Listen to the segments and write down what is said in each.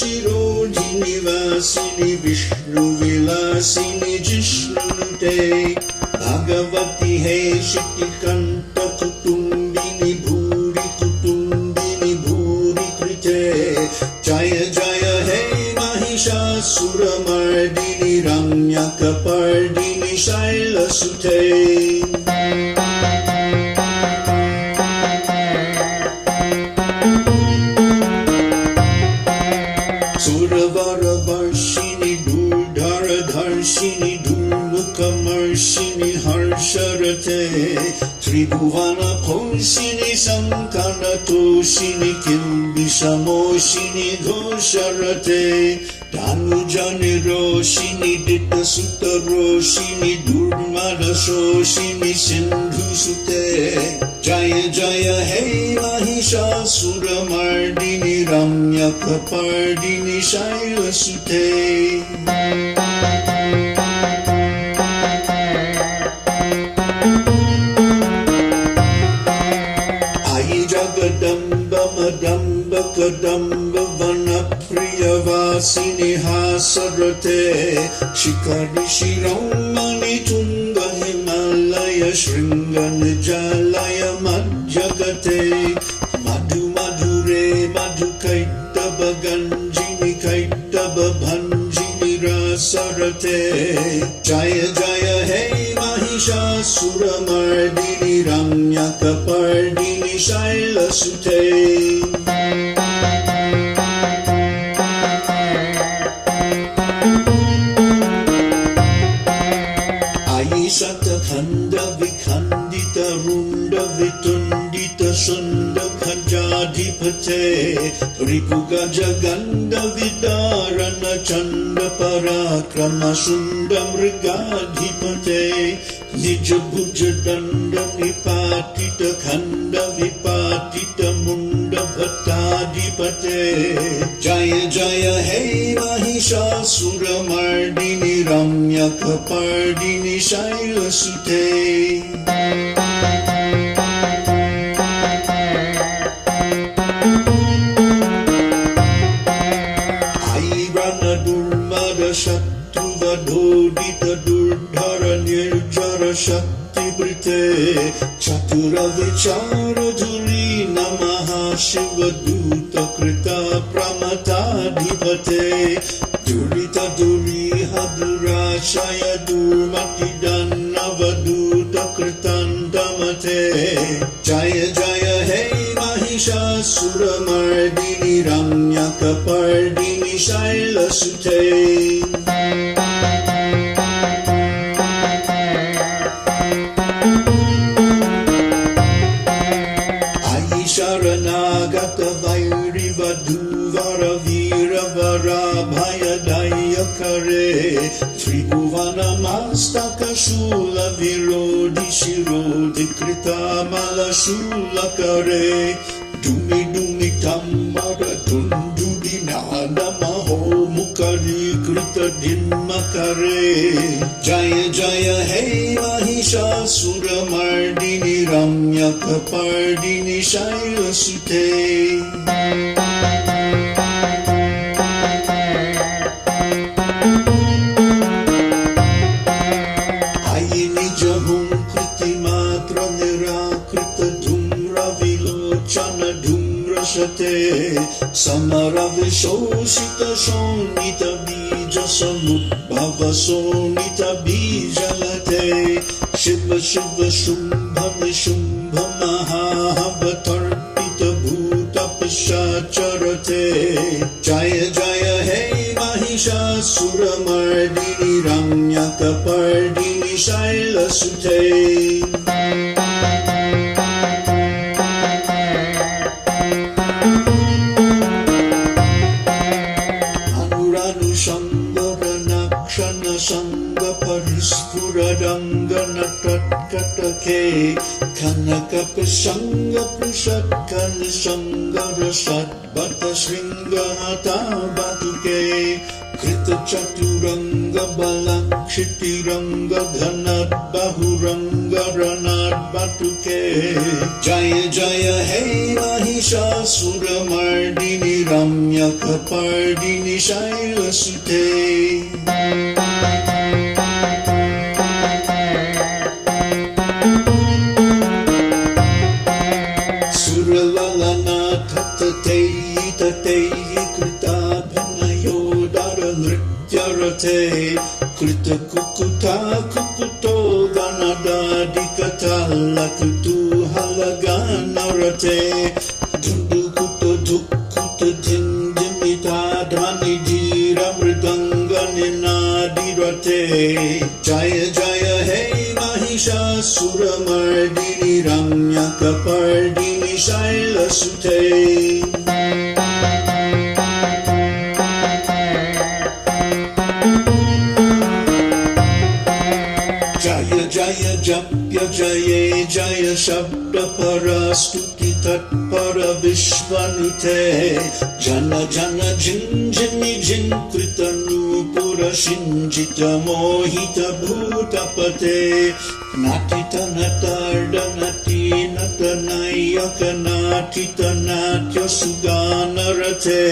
शिरोधिनि वासिनि विष्णुविलासिनि जिष्णुनुते भगवति हे शितिकण्ठ कुटुम्बिनि भूरि कुटुम्बिनि भूरि कृते जय जय हे महिषासुरमर्दिनि रम्यकपर्दिनि शैलसुते सुरवरवर्षिणि धूर्धरधर्षिणि धूर्मुखमर्षिणि हर्षरते त्रिभुवनपोषिणि शङ्करतोषिणि किम्बिषमोषिणि घोषरते धानुजनिरोषिणि दितसुतरोषिणि दुर्मदशोषिणि सिन्धुसुते जय जय हे महिषासुरमर्दिनि रम्यकपर्दिनि शैलसुते आई जगदम्ब मदम्ब कदम्ब वनप्रियवासिनि हासरते शिखरि शिरोमणि तुङ्ग हिमालय शृङ्ग निजालय मध्यगते मधु मधुरे मधु कैटब गञ्जिनि कैटब भञ्जिनि रसरते जय जय हे महिषासुरमर्दिनि रम्यकपर्दिनि शैलसुते शतखण्ड विखण्डित रुण्ड वितुण्डित सुण्ड खजाधिपते रिपुगज गण्ड विदारण चण्ड पराक्रम शुण्ड मृगाधिपते निज भुज दण्ड निपातित खण्ड विपातित मुण्ड भट्टाधिपते जय जय हे महिषासुरमर्दिनि रम्यकपर्दिनि शैलसुते आई रणदुर्मद शत्रुवधोदित दुर्धर निर्जर शक्तिवृते चतुर विचार धुरी नमः शिवदूत कृत प्रमथाधिपते दुरित दुरीह दुराशय दुर्मति दानवदूत कृतान्तमते जय जय हे महिषासुरमर्दिनि रम्यकपर्दिनि शैलसुते शरणागत वैरिवधूवर वीरवराभयदायकरे त्रिभुवनमस्तकशूल विरोधि शिरोधि कृतामलशूलकरे डुमि डुमि तम्बर तुण्डुडि नादमहो मुखरीकृत धिन्मकरे जय जय हे महिषासुरमर्दिनि रम्यकपर्दिनि शैलसुते आई निज हुंकृतिमात्र निराकृत धूम्र विलोचन धूम्रशते समर विशोषित शोणित बीज समुद्भव शोणित बीजलते शिव शिव शुंभ निशुंभ महाहवतर्पित भूत पिशाचरते जय जय हे महिषासुरमर्दिनि रम्यकपर्दिनि शैलसुते संग परिस्फुरदंगन तत्कटके कनक संग पृषत्कन संग रसद्भट श्रृंगहता बतुके कृत चतुरंग बलक्षितिरंग घनद बहुरंग रणद बतुके जय जय हे महिषासुरमर्दिनि रम्यक Ranyakapardini Shailasute. Suralalana Tatatei Tatei Krita Bhanayo Dara Nrityarate Krita Kukuta Kukuto Ganada Dikata Lakutu Halaganarate Dundu Kuto Dukuta Dindimita Dhani Jira Mridanga Ninadirate Jaya Jaya Hey Mahishasuramardini Ramyakapardini Shailasute. Jaya Jaya Japya Jaya Jaya Shabda Parastuti Tatpara Vishvanute Jana Jana Jinjini Jinkritanu Pura Shinjita Mohita Bhutapate Natita Natarda Nati Natanayaka Natita Natya Suganarate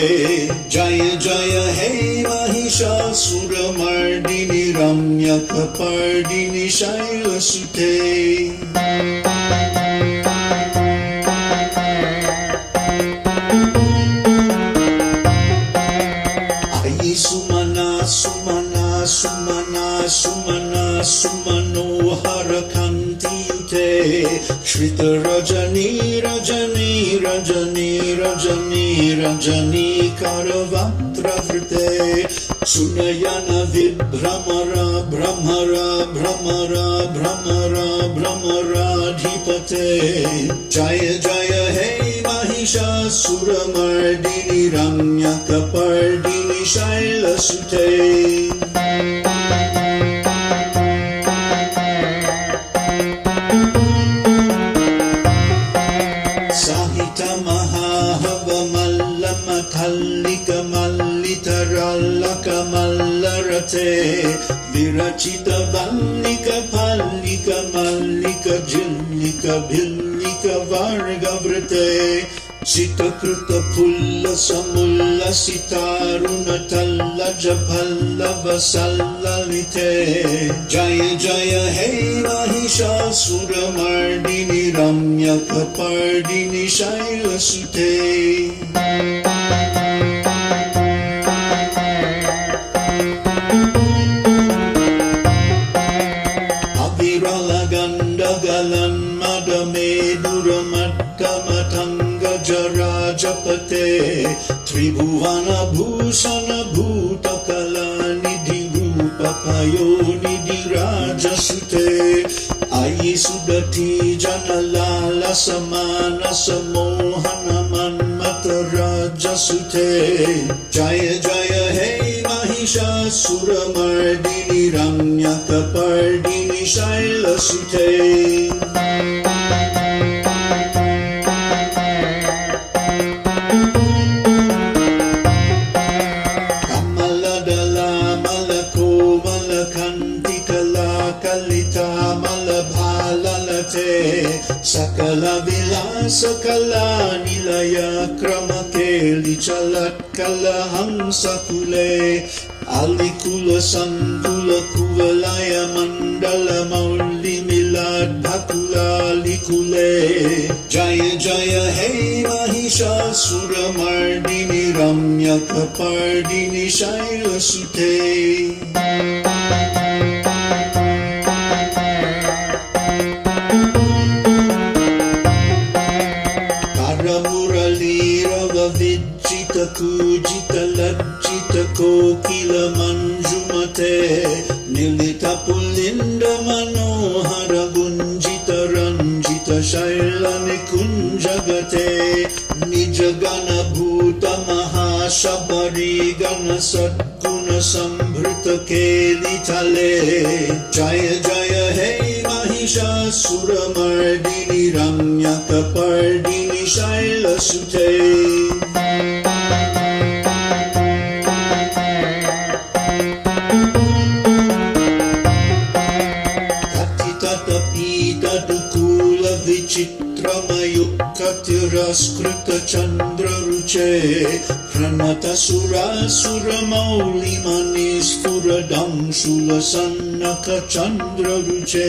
Jaya Jaya Hey Mahishasuramardini Ramyakapardini Shailasute. Ayi Sumana Sumana Sumana Sumana Sumano Harakanti Ute Shrita Rajani Rajani Rajani Rajani Rajani Karavatra Vrite Sunayana Vibhramara Brahmara Brahmara Brahmara Brahmara Dhipate Jaya Jaya Hey Mahishasuramardini Ramyakapardini Shailasute. Sahita Mahahava Mallamatallika Mallitarallaka Mallarate Virachita Vallika Pallika Mallika Jillika Bhillika Vargavrate Sita Kruta Pulla Samulla Sitaruna Talla Japalla Vasallalite Jaya Jaya Hey Mahishasuramardini Ramyakapardini Shailasute. Avirala Ganda Galan Madamedura Madkamatanga Jara Japate Tribhuvana Bhusana Bhutakala Nidhi Rupa Payo Nidhi Rajasute Ayi Sudati Janalala Samana Samohana Manmata Rajasute Jaya Jaya Hey Mahishasuramardini Ramyakapardini Shailasute. Sakala Vilasa Kala Nilaya Kramakeli Chalat Kala Hamsakule Alikula Sankula Kuvalaya Mandala Mauli Milad Bhakula Likule Jaya Jaya Hey Mahishasuramardini Ramyakapardini Shailasute. Vijita Kujita Lajita Kokila Manjumate Nilita Pulinda Manohara Gunjita Ranjita Shaila Nikunjagate Nijagana Bhuta Mahashabari Gana Sadguna Sambhrita Kelitale Jaya Jaya Hey Mahishasuramardini Ramyakapardini Shailasute. Vichitramayukkatiraskrita Chandra Ruche Pranata-sura-sura-maulimani-sphura-dam-shula-sannaka-chandra-ruche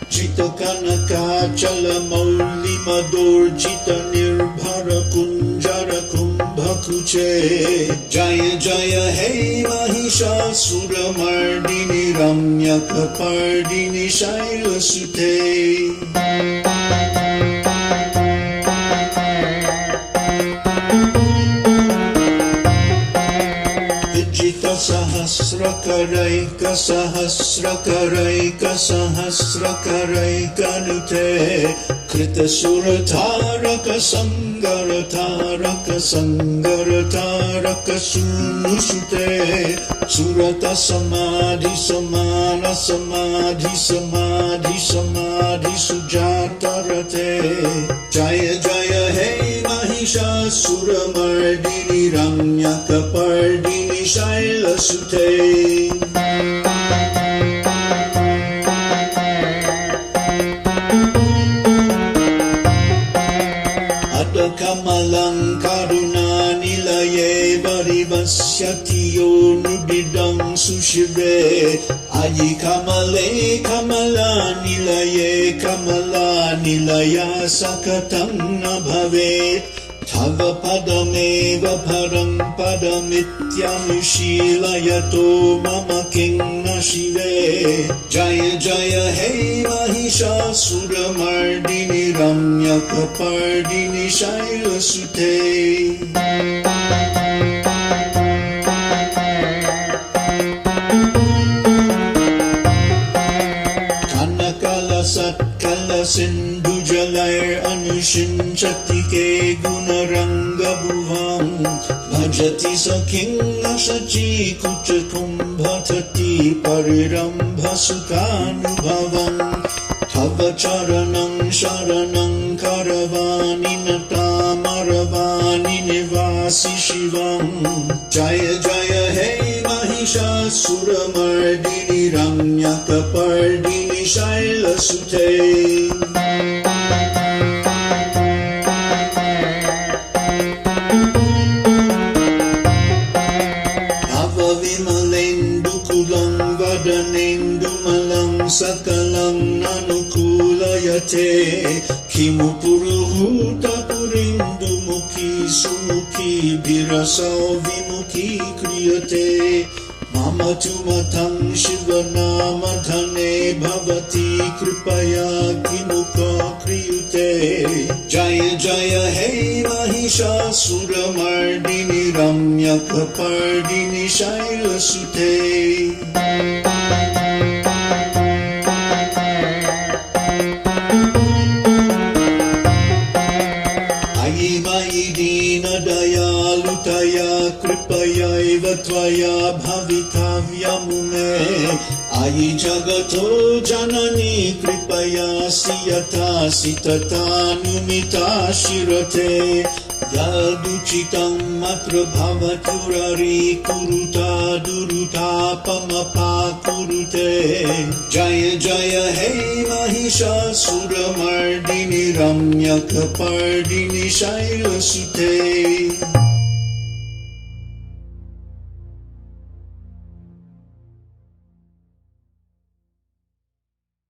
Jita-kanaka-chala-maulima-durjita-nirbhara-kunjara-kumbhakuche Jaya Jaya Hey Mahishasura-mardini Ramyaka-pardini Shailasute Sahasrakaraika Krita Surataraka Sangarata Sunusute Surata Samadhi Samana Samadhi Sujatarate Jaya Jaya Hey Mahishasura-mardini Ramyaka-pardini Shailasute Kamalang karuna nilaye varivasyatiyo nubidang sushire Ayi kamala nilaya sakatang nabhave Tava padameva param padamityamishilayato mama kingna shive Jaya Jaya Hey Mahishasura-mardini Ramyaka-pardini Shailasute Sindhu-jalair anushinchati-ke gunaranga-bhuvam Bhajati saking asaji kucha-kumbhatati parirambha-sukhanubhavam Tava charanang sharanang karavani natamaravani nivasi shivam Jaya Jaya Hey Mahishasura-mardini Ramyaka-pardini Shailasute Avavimalendukulam vadanendumalam sakalam nanukulayate Kimu puruhuta purindumukhi sumukhi birasau vimuki kriyate Mama tumatang shivanamathane bhavati kripaya kimuka kriyute Jaya Jaya Hey Mahishasura-mardini Ramyaka-pardini Shailasute Dayalutaya kripayaiva tvaya bhavitavyamume Ayi jagato janani kripaya siyata sitatanumita shirate Yaduchitam matra bhavaturari kuruta duruta pamapa kurute Jaya Jaya Hey Mahishasura-mardini Ramyaka-pardini Shailasute